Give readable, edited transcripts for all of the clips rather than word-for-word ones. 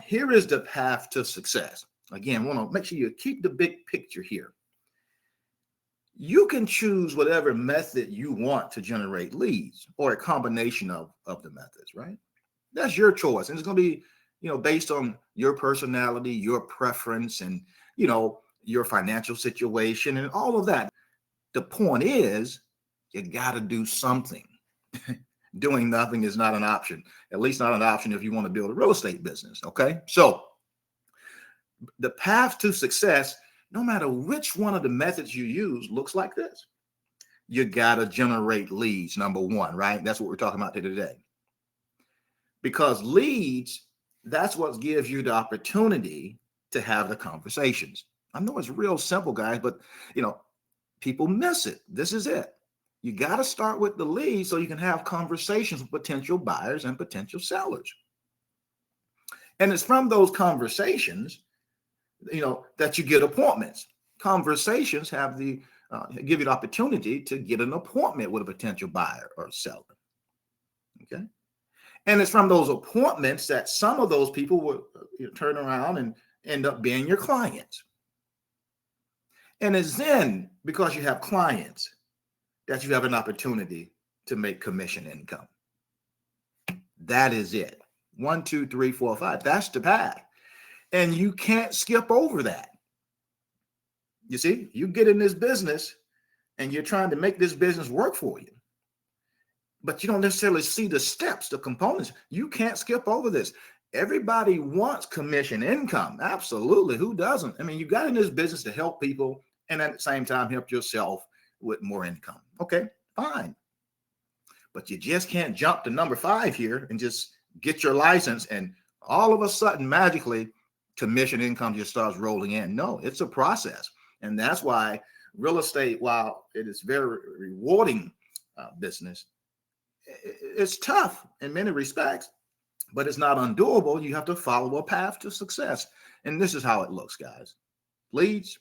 here is the path to success. Again, want to make sure you keep the big picture here. You can choose whatever method you want to generate leads, or a combination of the methods, right? That's your choice. And it's going to be, based on your personality, your preference, and, your financial situation and all of that. The point is, you got to do something. Doing nothing is not an option, at least not an option if you want to build a real estate business. Okay. So the path to success, no matter which one of the methods you use, looks like this. You got to generate leads, number one, right? That's what we're talking about today. Because leads, that's what gives you the opportunity to have the conversations. I know it's real simple, guys, but people miss it. This is it. You got to start with the leads so you can have conversations with potential buyers and potential sellers. And it's from those conversations, that you get appointments. Conversations have give you the opportunity to get an appointment with a potential buyer or seller. Okay. And it's from those appointments that some of those people will turn around and end up being your clients. And it's then, because you have clients, that you have an opportunity to make commission income. That is it. 1, 2, 3, 4, 5. That's the path. And you can't skip over that. You see, you get in this business and you're trying to make this business work for you, but you don't necessarily see the steps, the components. You can't skip over this. Everybody wants commission income. Absolutely. Who doesn't? I mean, you got in this business to help people and at the same time help yourself with more income. Okay, fine. But you just can't jump to number 5 here and just get your license and all of a sudden magically commission income just starts rolling in. No, it's a process. And that's why real estate, while it is very rewarding business, it's tough in many respects, but it's not undoable. You have to follow a path to success. And this is how it looks, guys. Leads,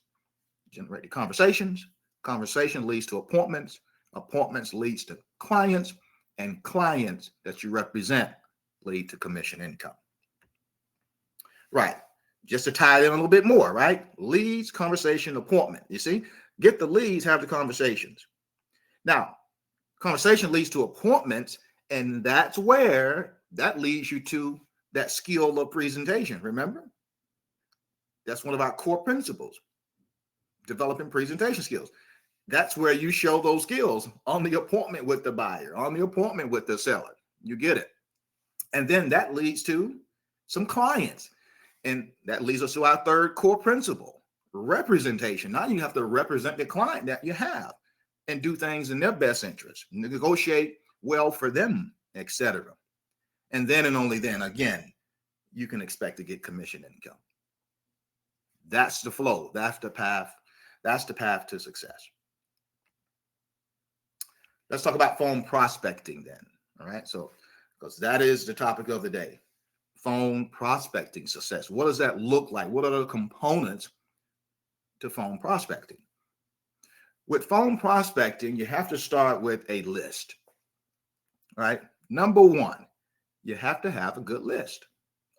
generate the conversations. Conversation leads to appointments. Appointments leads to clients, and clients that you represent lead to commission income. Right. Just to tie it in a little bit more, right? Leads, conversation, appointment. You see, get the leads, have the conversations. Now, conversation leads to appointments, and that's where that leads you to that skill of presentation. Remember? That's one of our core principles, developing presentation skills. That's where you show those skills on the appointment with the buyer, on the appointment with the seller. You get it. And then that leads to some clients. And that leads us to our third core principle, representation. Now you have to represent the client that you have and do things in their best interest, negotiate well for them, etc. And then and only then, again, you can expect to get commission income. That's the flow. That's the path. That's the path to success. Let's talk about phone prospecting then. All right. So, because that is the topic of the day, phone prospecting success. What does that look like? What are the components to phone prospecting? With phone prospecting, you have to start with a list. All right. Number 1, you have to have a good list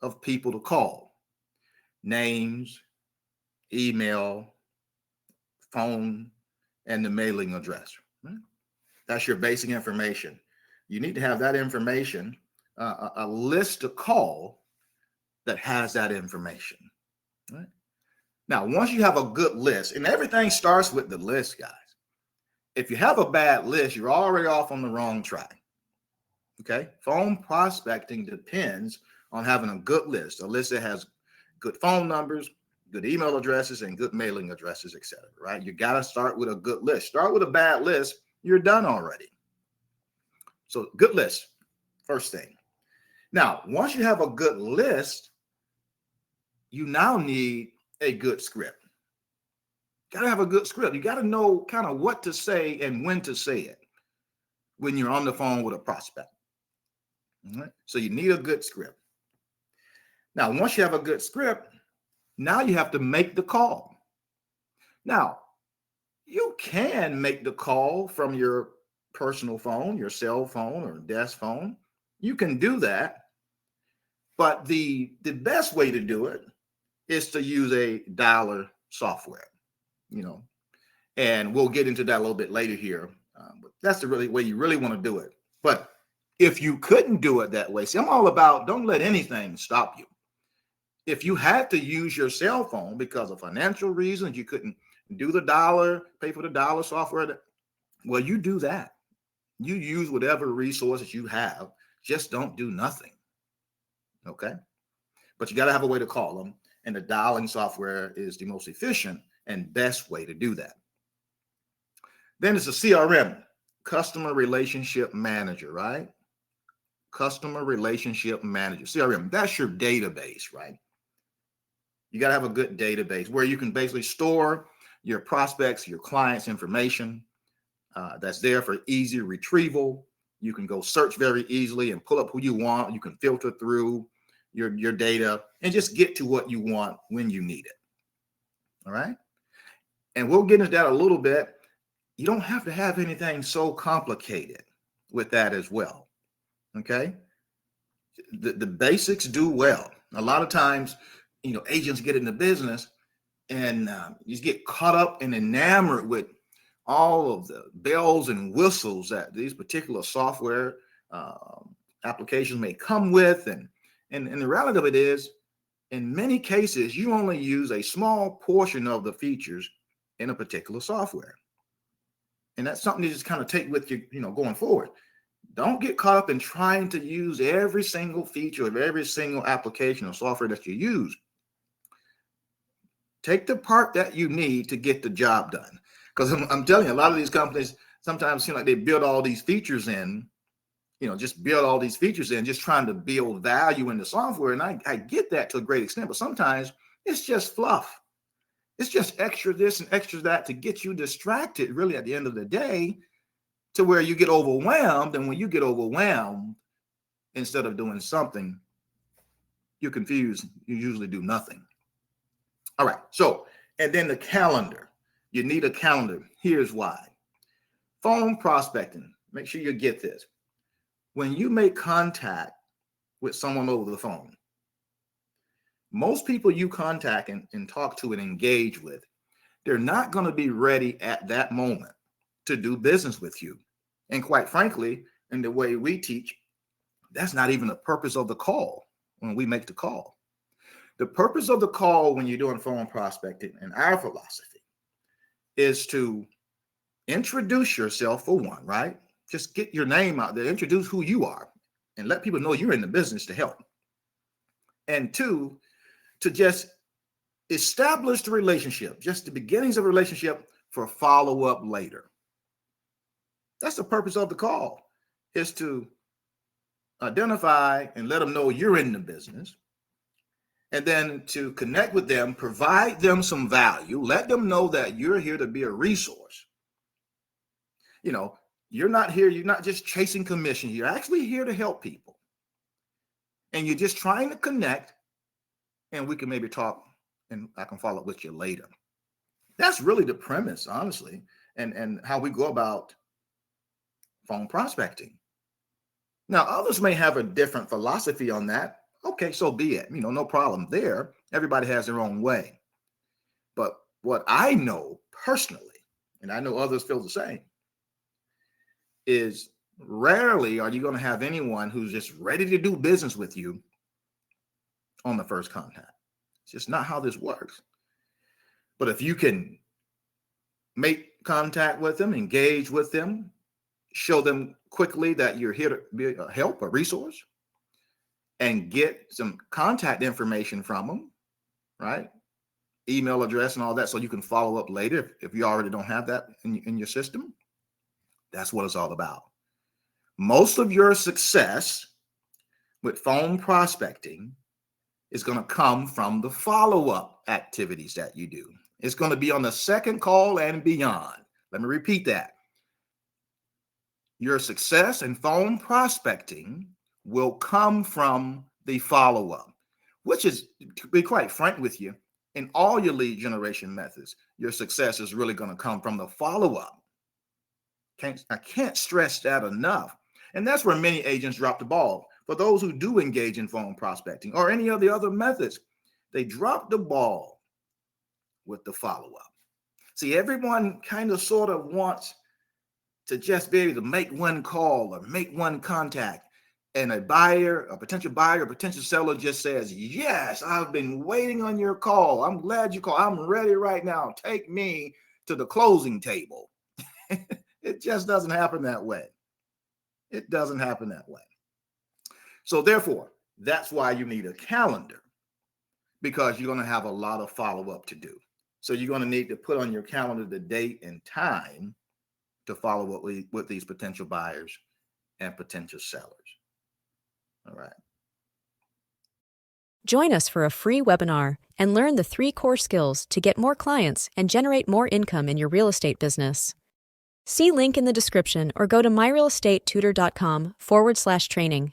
of people to call, names, email, phone, and the mailing address. Right? That's your basic information. You need to have that information, a list to call that has that information. Right? Now, once you have a good list, and everything starts with the list, guys. If you have a bad list, you're already off on the wrong track. Okay? Phone prospecting depends on having a good list, a list that has good phone numbers, good email addresses, and good mailing addresses, etc. Right? You got to start with a good list. Start with a bad list, you're done already. So good list, first thing. Now, once you have a good list, you now need a good script. Got to have a good script. You got to know kind of what to say and when to say it when you're on the phone with a prospect. All right? So you need a good script. Now, once you have a good script, now you have to make the call. Now, you can make the call from your personal phone, your cell phone or desk phone. You can do that. But the best way to do it is to use a dialer software, you know, and we'll get into that a little bit later here. But that's the really way you really want to do it. But if you couldn't do it that way, see, I'm all about don't let anything stop you. If you had to use your cell phone because of financial reasons, you couldn't do the dialer, pay for the dialer software, well, you do that. You use whatever resources you have. Just don't do nothing. Okay. But you got to have a way to call them. And the dialing software is the most efficient and best way to do that. Then it's a CRM, Customer Relationship Manager, right? Customer Relationship Manager, CRM. That's your database, right? You got to have a good database where you can basically store your prospects, your clients' information. That's there for easy retrieval. You can go search very easily and pull up who you want. You can filter through your data and just get to what you want when you need it. All right. And we'll get into that a little bit. You don't have to have anything so complicated with that as well. Okay. The basics do well. A lot of times, you know, agents get into business and you get caught up and enamored with all of the bells and whistles that these particular software applications may come with. And the reality of it is, in many cases, you only use a small portion of the features in a particular software. And that's something to just kind of take with you, you know, going forward. Don't get caught up in trying to use every single feature of every single application or software that you use. Take the part that you need to get the job done. Because I'm telling you, a lot of these companies sometimes seem like they build all these features in, you know, just build all these features in, just trying to build value in the software. And I get that to a great extent, but sometimes it's just fluff. It's just extra this and extra that to get you distracted, really, at the end of the day, to where you get overwhelmed. And when you get overwhelmed, instead of doing something, you're confused. You usually do nothing. All right. So, and then the calendar. You need a calendar. Here's why. Phone prospecting. Make sure you get this. When you make contact with someone over the phone, most people you contact and talk to and engage with, they're not going to be ready at that moment to do business with you. And quite frankly, in the way we teach, that's not even the purpose of the call when we make the call. The purpose of the call when you're doing phone prospecting, in our philosophy, is to introduce yourself, for one, right? Just get your name out there, introduce who you are, and let people know you're in the business to help. And two, to just establish the relationship, just the beginnings of a relationship for follow-up later. That's the purpose of the call, is to identify and let them know you're in the business, and then to connect with them, provide them some value, let them know that you're here to be a resource. You know, you're not just chasing commission. You're actually here to help people. And you're just trying to connect, and we can maybe talk and I can follow up with you later. That's really the premise, honestly, and how we go about phone prospecting. Now, others may have a different philosophy on that. Okay, so be it. You know, no problem there. Everybody has their own way. But what I know personally, and I know others feel the same, is rarely are you going to have anyone who's just ready to do business with you on the first contact. It's just not how this works. But if you can make contact with them, engage with them, show them quickly that you're here to be a help, a resource, and get some contact information from them, right? Email address and all that, so you can follow up later if you already don't have that in your system. That's what it's all about. Most of your success with phone prospecting is going to come from the follow-up activities that you do. It's going to be on the second call and beyond. Let me repeat that. Your success in phone prospecting will come from the follow-up, which is, to be quite frank with you, in all your lead generation methods, your success is really going to come from the follow-up. I can't stress that enough. And that's where many agents drop the ball. for those who do engage in phone prospecting or any of the other methods, they drop the ball with the follow-up. See, everyone kind of sort of wants to just be able to make one call or make one contact, and a potential buyer, a potential seller just says, yes, I've been waiting on your call. I'm glad you called. I'm ready right now. Take me to the closing table. It just doesn't happen that way. It doesn't happen that way. So therefore, that's why you need a calendar, because you're going to have a lot of follow-up to do. So you're going to need to put on your calendar the date and time to follow up with these potential buyers and potential sellers. All right. Join us for a free webinar and learn the 3 core skills to get more clients and generate more income in your real estate business. See link in the description or go to myrealestatetutor.com/training.